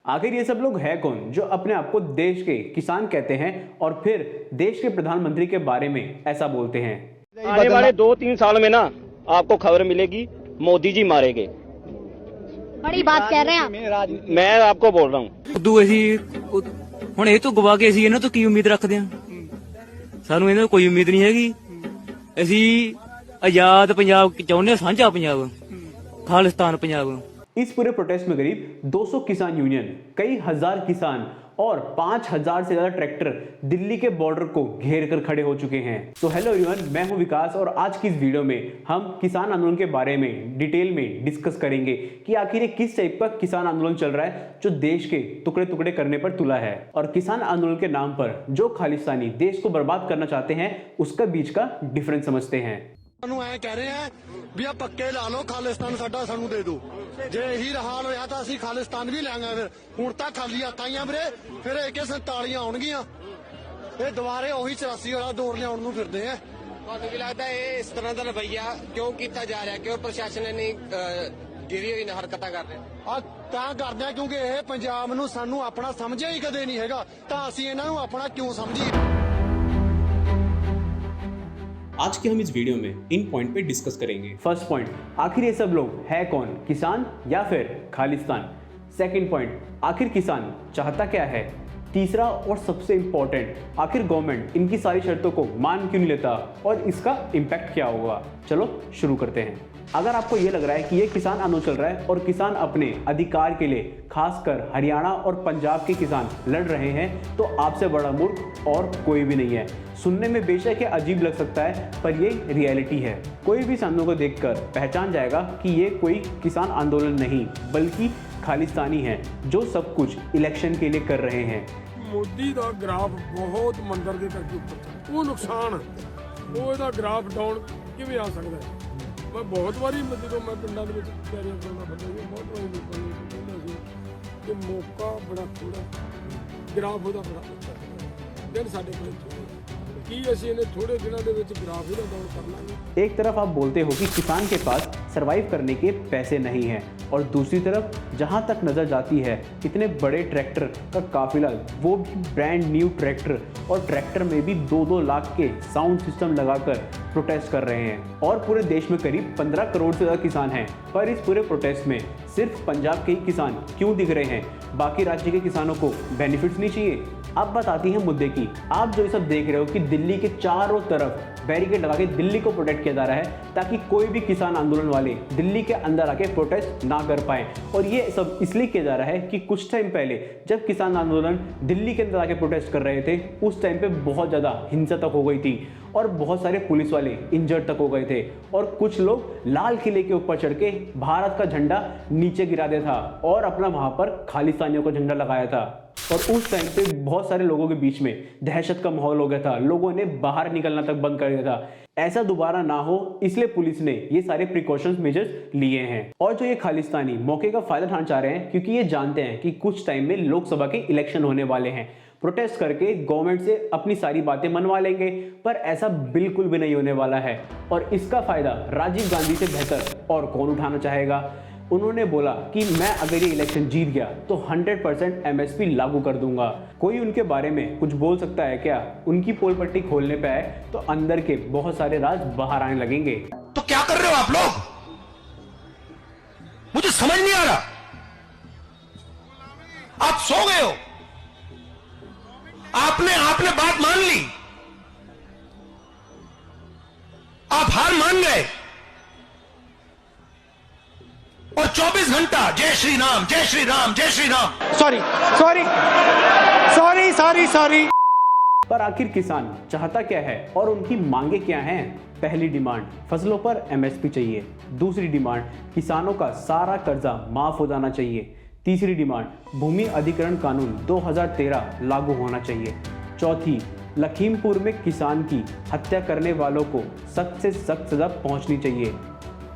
आखिर ये सब लोग हैं कौन जो अपने आप को देश के किसान कहते हैं और फिर देश के प्रधानमंत्री के बारे में ऐसा बोलते हैं? आने वाले 2-3 साल में ना आपको खबर मिलेगी, मोदी जी मारे गए। बड़ी बात कह रहे हैं आप। मैं आपको बोल रहा हूँ। ਉਦੋਂ ਅਸੀਂ ਹੁਣ ਇਹ ਤੋਂ ਗਵਾ ਕੇ ਅਸੀਂ ਇਹਨਾਂ ਤੋਂ ਕੀ ਉਮੀਦ ਰੱਖਦੇ ਹਾਂ? ਸਾਨੂੰ ਇਹਨਾਂ ਤੋਂ ਕੋਈ ਉਮੀਦ ਨਹੀਂ ਹੈਗੀ। ਅਸੀਂ ਆਜ਼ਾਦ ਪੰਜਾਬ ਚਾਹੁੰਦੇ ਹਾਂ, ਸਾਂਝਾ ਪੰਜਾਬ, ਖਾਲਿਸਤਾਨ ਪੰਜਾਬ। इस पूरे प्रोटेस्ट में करीब 200 किसान यूनियन, कई हजार किसान और 5000 से ज्यादा ट्रैक्टर दिल्ली के बॉर्डर को घेर कर खड़े हो चुके हैं। तो हेलो एवरीवन, मैं हूं विकास और आज की इस वीडियो में हम किसान आंदोलन के बारे में डिटेल में डिस्कस करेंगे कि आखिर ये किस टाइप का किसान आंदोलन चल रहा है जो देश के टुकड़े टुकड़े करने पर तुला है, और किसान आंदोलन के नाम पर जो खालिस्तानी देश को बर्बाद करना चाहते हैं उसका बीच का डिफरेंस समझते हैं। कह रहे हैं भी आप पक्के ला लो, खालिस्तान साडा सानू दे दो। जे यही हाल होया तो असं खालिस्तान भी लेंगे। फिर हुण तां खाली हत्थ आईयां वीरे, फिर AK-47 आउणगियां। ये दुबारे ਉਹੀ 84 वाला दौर लियाउण नूं फिरदे हैं। ਤੁਹਾਨੂੰ ਕੀ ਲੱਗਦਾ ਇਹ ਇਸ ਤਰ੍ਹਾਂ ਦਾ ਰਵੱਈਆ ਕਿਉਂ ਕੀਤਾ ਜਾ ਰਿਹਾ, ਕਿਉਂ ਪ੍ਰਸ਼ਾਸਨ ਨੇ ਗਿਰੀ ਹੋਈ ਹਰਕਤਾਂ ਕਰ ਰਿਹਾ? ਆ ਤਾਂ ਕਰਦੇ ਆ ਕਿਉਂਕਿ ਇਹ ਪੰਜਾਬ ਨੂੰ ਸਾਨੂੰ ਆਪਣਾ ਸਮਝਿਆ ਹੀ ਕਦੇ ਨਹੀਂ ਹੈਗਾ, ਤਾਂ ਅਸੀਂ ਇਹਨਾਂ ਨੂੰ ਆਪਣਾ ਕਿਉਂ ਸਮਝੀਏ? आज के हम इस वीडियो में इन पॉइंट पे डिस्कस करेंगे। फर्स्ट पॉइंट, आखिर ये सब लोग है कौन, किसान या फिर खालिस्तान? सेकंड पॉइंट, आखिर किसान चाहता क्या है? तीसरा और सबसे इंपॉर्टेंट, आखिर गवर्नमेंट इनकी सारी शर्तों को मान क्यों नहीं लेता और इसका इम्पैक्ट क्या होगा? चलो शुरू करते हैं। अगर आपको ये लग रहा है कि ये किसान आंदोलन चल रहा है और किसान अपने अधिकार के लिए खासकर हरियाणा और पंजाब के किसान लड़ रहे हैं, तो आपसे बड़ा मूर्ख और कोई भी नहीं है। सुनने में बेशक ये अजीब लग सकता है, पर ये रियलिटी है। कोई भी इस आंदोलन को देखकर पहचान जाएगा कि ये कोई किसान आंदोलन नहीं बल्कि खालिस्तानी है जो सब कुछ इलेक्शन के लिए कर रहे हैं। मोदी का ग्राफ बहुत मंदर के करके ऊपर वो नुकसान वो ਇਹਦਾ ग्राफ डाउन किवें आ सकता है? मैं बहुत बारी जो मैं पिंडों के कैरियर करना पड़ता है, बहुत बारी लोगों को कहना सी कि मौका बड़ा थोड़ा, ग्राफ ਉਹਦਾ बड़ा अच्छा दिन साढ़े को की ਅਸੀਂ ਇਹਨੇ ਥੋੜੇ ਦਿਨਾਂ ਦੇ ਵਿੱਚ ग्राफ ਇਹਦਾ डाउन कर लांगे। एक तरफ आप बोलते हो कि किसान के पास सरवाइव करने के पैसे नहीं हैं, और दूसरी तरफ जहां तक नज़र जाती है इतने बड़े ट्रैक्टर का काफिला, वो भी ब्रांड न्यू ट्रैक्टर, और ट्रैक्टर में भी 2-2 लाख के साउंड सिस्टम लगाकर प्रोटेस्ट कर रहे हैं। और पूरे देश में करीब 15 करोड़ से ज़्यादा किसान हैं, पर इस पूरे प्रोटेस्ट में सिर्फ पंजाब के ही किसान क्यों दिख रहे हैं? बाकी राज्य के किसानों को बेनिफिट्स नहीं चाहिए? अब बात आती है मुद्दे की। आप जो ये सब देख रहे हो कि दिल्ली के चारों तरफ बैरिकेड लगा के दिल्ली को प्रोटेक्ट किया जा रहा है ताकि कोई भी किसान आंदोलन वाले दिल्ली के अंदर आके प्रोटेस्ट ना कर पाए। और ये सब इसलिए किया जा रहा है कि कुछ टाइम पहले जब किसान आंदोलन दिल्ली के अंदर आके प्रोटेस्ट कर रहे थे, उस टाइम पे बहुत ज़्यादा हिंसा तक हो गई थी और बहुत सारे पुलिस वाले इंजर्ड तक हो गए थे, और कुछ लोग लाल किले के ऊपर चढ़ के भारत का झंडा नीचे गिरा दिया था और अपना वहाँ पर खालिस्तानियों का झंडा लगाया था। और उस टाइम पे बहुत सारे लोगों के बीच में दहशत का माहौल हो गया था, लोगों ने बाहर निकलना तक बंद कर दिया था। ऐसा दोबारा ना हो इसलिए पुलिस ने ये सारे प्रिकॉशंस मेजर्स लिए हैं। और जो ये खालिस्तानी मौके का फायदा उठाना चाह रहे हैं क्योंकि ये जानते हैं कि कुछ टाइम में लोकसभा के इलेक्शन होने वाले हैं, प्रोटेस्ट करके गवर्नमेंट से अपनी सारी बातें मनवा लेंगे, पर ऐसा बिल्कुल भी नहीं होने वाला है। और इसका फायदा राजीव गांधी से बेहतर और कौन उठाना चाहेगा? उन्होंने बोला कि मैं अगर ये इलेक्शन जीत गया तो 100% MSP लागू कर दूंगा। कोई उनके बारे में कुछ बोल सकता है क्या? उनकी पोल पट्टी खोलने पे आए तो अंदर के बहुत सारे राज बाहर आने लगेंगे। तो क्या कर रहे हो आप लोग? मुझे समझ नहीं आ रहा। आप सो गए हो, आपने बात मान ली, आप हार मान गए और 24 घंटा जय श्री राम जय श्री राम जय श्री राम। सॉरी। पर आखिर किसान चाहता क्या है और उनकी मांगे क्या हैं? पहली डिमांड, फसलों पर MSP चाहिए। दूसरी डिमांड, किसानों का सारा कर्जा माफ हो जाना चाहिए। तीसरी डिमांड, भूमि अधिग्रहण कानून 2013 लागू होना चाहिए। चौथी, लखीमपुर में किसान की हत्या करने वालों को सख्त से सख्त सजा पहुंचनी चाहिए।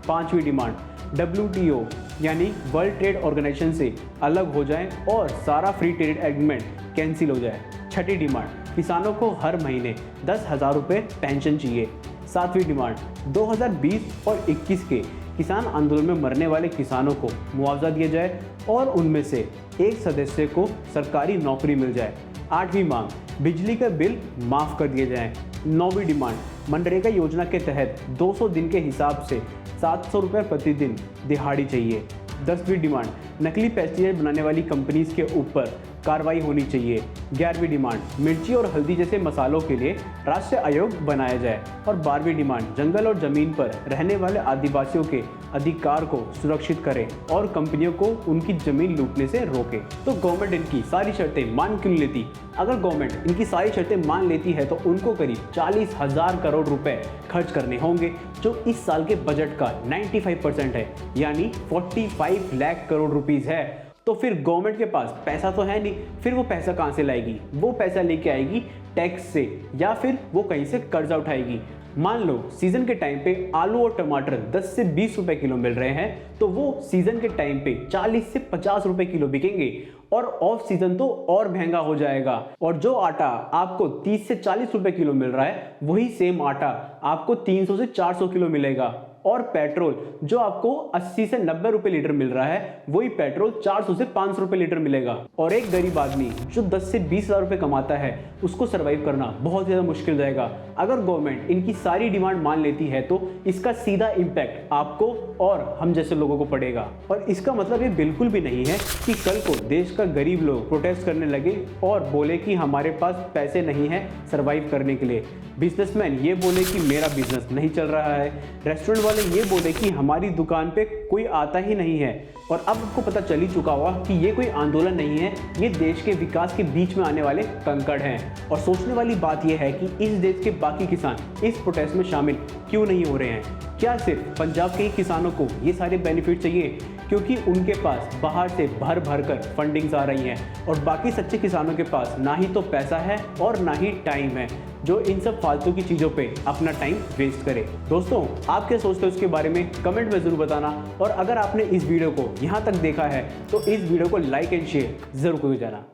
पांचवी डिमांड, WTO यानी वर्ल्ड ट्रेड ऑर्गेनाइजेशन से अलग हो जाएं और सारा फ्री ट्रेड एग्रीमेंट कैंसिल हो जाए। छठी डिमांड, किसानों को हर महीने 10,000 रुपये पेंशन चाहिए। सातवीं डिमांड, 2020 और 21 के किसान आंदोलन में मरने वाले किसानों को मुआवजा दिया जाए और उनमें से एक सदस्य को सरकारी नौकरी मिल जाए। 8वीं मांग, बिजली का बिल माफ़ कर दिए जाएं। 9वीं डिमांड, मनरेगा योजना के तहत 200 दिन के हिसाब से 700 रुपये प्रतिदिन दिहाड़ी चाहिए। 10वीं डिमांड, नकली पेस्टिसाइड बनाने वाली कंपनीज के ऊपर कार्रवाई होनी चाहिए। 11वीं डिमांड, मिर्ची और हल्दी जैसे मसालों के लिए राष्ट्रीय आयोग बनाया जाए। और 12वीं डिमांड, जंगल और जमीन पर रहने वाले आदिवासियों के अधिकार को सुरक्षित करे और कंपनियों को उनकी जमीन लूटने से रोके। तो गवर्नमेंट इनकी सारी शर्तें मान क्यों नहीं लेती? अगर गवर्नमेंट इनकी सारी शर्तें मान लेती है तो उनको करीब 40,000 करोड़ रुपए खर्च करने होंगे, जो इस साल के बजट का 95% है, यानी 45 लाख करोड़ रुपीस है। तो फिर गवर्नमेंट के पास पैसा तो है नहीं, फिर वो पैसा कहाँ से लाएगी? वो पैसा लेके आएगी टैक्स से, या फिर वो कहीं से कर्जा उठाएगी। मान लो सीजन के टाइम पे आलू और टमाटर 10 से 20 रुपए किलो मिल रहे हैं, तो वो सीजन के टाइम पे 40 से 50 रुपए किलो बिकेंगे और ऑफ सीजन तो और महंगा हो जाएगा। और जो आटा आपको 30 से 40 रुपए किलो मिल रहा है, वही सेम आटा आपको 300 से 400 किलो मिलेगा। और पेट्रोल जो आपको 80 से 90 रुपए लीटर मिल रहा है, वही पेट्रोल 400 से 500 रुपए लीटर मिलेगा। और एक गरीब आदमी जो 10 से 20 हजार रुपए कमाता है, उसको सरवाइव करना बहुत ज़्यादा मुश्किल रहेगा। अगर गवर्नमेंट इनकी सारी डिमांड मान लेती है तो इसका सीधा इम्पैक्ट आपको और हम जैसे लोगों को पड़ेगा। और इसका मतलब ये बिल्कुल भी नहीं है कि कल को देश का गरीब लोग प्रोटेस्ट करने लगे और बोले कि हमारे पास पैसे नहीं है सरवाइव करने के लिए। बिजनेसमैन ये बोले कि मेरा बिजनेस नहीं चल रहा है, रेस्टोरेंट वाले ये बोले कि हमारी दुकान पे कोई आता ही नहीं है। और अब आपको पता चल ही चुका होगा कि ये कोई आंदोलन नहीं है, ये देश के विकास के बीच में आने वाले कंकड़ हैं। और सोचने वाली बात यह है कि इस देश के बाकी किसान इस प्रोटेस्ट में शामिल क्यों नहीं हो रहे हैं? क्या सिर्फ पंजाब के ही किसानों को ये सारे बेनिफिट चाहिए क्योंकि उनके पास बाहर से भर भर कर फंडिंग्स आ रही हैं, और बाकी सच्चे किसानों के पास ना ही तो पैसा है और ना ही टाइम है जो इन सब फालतू की चीज़ों पे अपना टाइम वेस्ट करे। दोस्तों, आप क्या सोचते हो इसके बारे में कमेंट में ज़रूर बताना। और अगर आपने इस वीडियो को यहाँ तक देखा है तो इस वीडियो को लाइक एंड शेयर ज़रूर कर जाना।